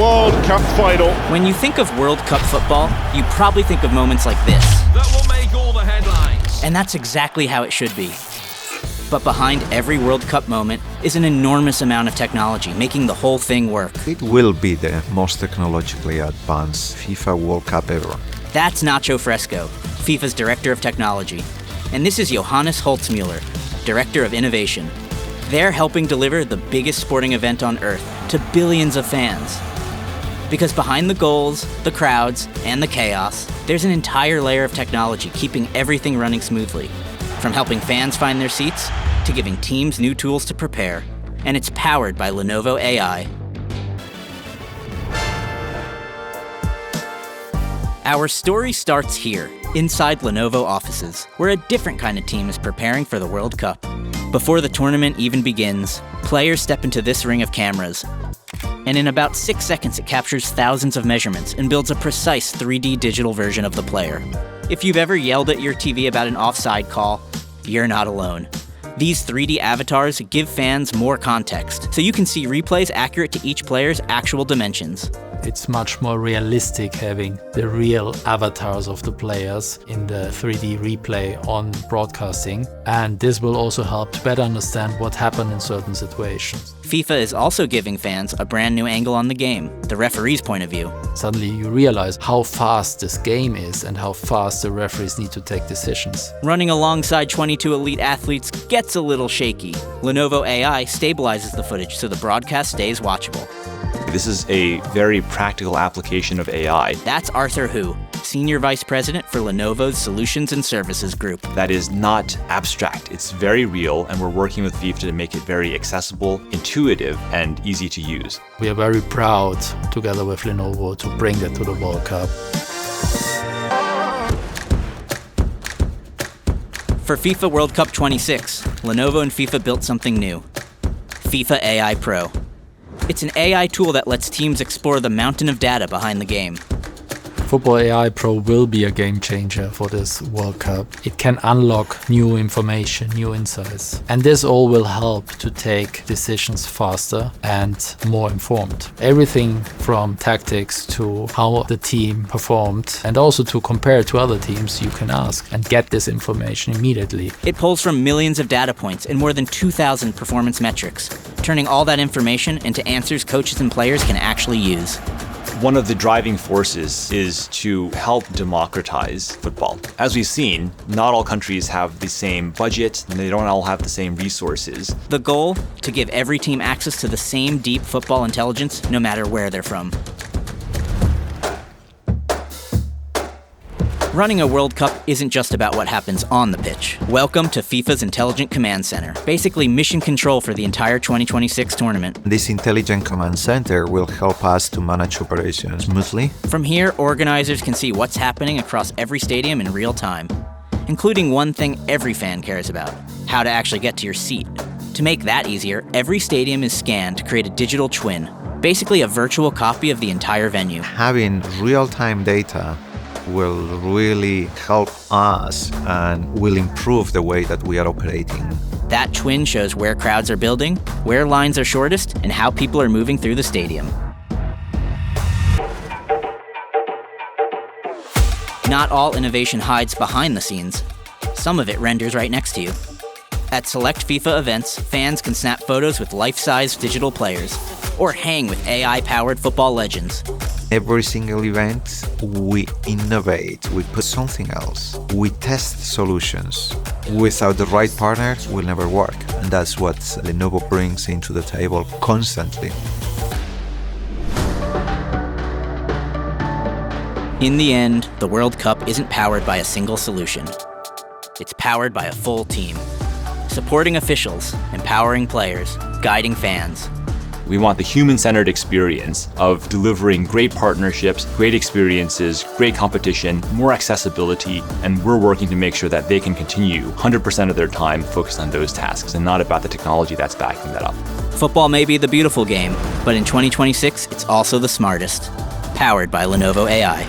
World Cup final. When you think of World Cup football, you probably think of moments like this. That will make all the headlines. And that's exactly how it should be. But behind every World Cup moment is an enormous amount of technology making the whole thing work. It will be the most technologically advanced FIFA World Cup ever. That's Nacho Fresco, FIFA's Director of Technology. And this is Johannes Holzmuller, Director of Innovation. They're helping deliver the biggest sporting event on Earth to billions of fans. Because behind the goals, the crowds, and the chaos, there's an entire layer of technology keeping everything running smoothly. From helping fans find their seats, to giving teams new tools to prepare. And it's powered by Lenovo AI. Our story starts here, inside Lenovo offices, where a different kind of team is preparing for the World Cup. Before the tournament even begins, players step into this ring of cameras. And in about 6 seconds, it captures thousands of measurements and builds a precise 3D digital version of the player. If you've ever yelled at your TV about an offside call, you're not alone. These 3D avatars give fans more context, so you can see replays accurate to each player's actual dimensions. It's much more realistic having the real avatars of the players in the 3D replay on broadcasting, and this will also help to better understand what happened in certain situations. FIFA is also giving fans a brand new angle on the game, the referee's point of view. Suddenly you realize how fast this game is and how fast the referees need to take decisions. Running alongside 22 elite athletes gets a little shaky. Lenovo AI stabilizes the footage so the broadcast stays watchable. This is a very practical application of AI. That's Arthur Hu, Senior Vice President for Lenovo's Solutions and Services Group. That is not abstract. It's very real, and we're working with FIFA to make it very accessible, intuitive, and easy to use. We are very proud, together with Lenovo, to bring that to the World Cup. For FIFA World Cup 26, Lenovo and FIFA built something new. FIFA AI Pro. It's an AI tool that lets teams explore the mountain of data behind the game. Football AI Pro will be a game changer for this World Cup. It can unlock new information, new insights. And this all will help to take decisions faster and more informed. Everything from tactics to how the team performed, and also to compare to other teams, you can ask and get this information immediately. It pulls from millions of data points and more than 2,000 performance metrics, turning all that information into answers coaches and players can actually use. One of the driving forces is to help democratize football. As we've seen, not all countries have the same budget, and they don't all have the same resources. The goal? To give every team access to the same deep football intelligence, no matter where they're from. Running a World Cup isn't just about what happens on the pitch. Welcome to FIFA's Intelligent Command Center, basically mission control for the entire 2026 tournament. This Intelligent Command Center will help us to manage operations smoothly. From here, organizers can see what's happening across every stadium in real time, including one thing every fan cares about: how to actually get to your seat. To make that easier, every stadium is scanned to create a digital twin, basically a virtual copy of the entire venue. Having real-time data will really help us and will improve the way that we are operating. That twin shows where crowds are building, where lines are shortest, and how people are moving through the stadium. Not all innovation hides behind the scenes. Some of it renders right next to you. At select FIFA events, fans can snap photos with life-size digital players, or hang with AI-powered football legends. Every single event, we innovate, we put something else. We test solutions. Without the right partner, it will never work. And that's what Lenovo brings into the table constantly. In the end, the World Cup isn't powered by a single solution. It's powered by a full team. Supporting officials, empowering players, guiding fans. We want the human-centered experience of delivering great partnerships, great experiences, great competition, more accessibility, and we're working to make sure that they can continue 100% of their time focused on those tasks and not about the technology that's backing that up. Football may be the beautiful game, but in 2026, it's also the smartest. Powered by Lenovo AI.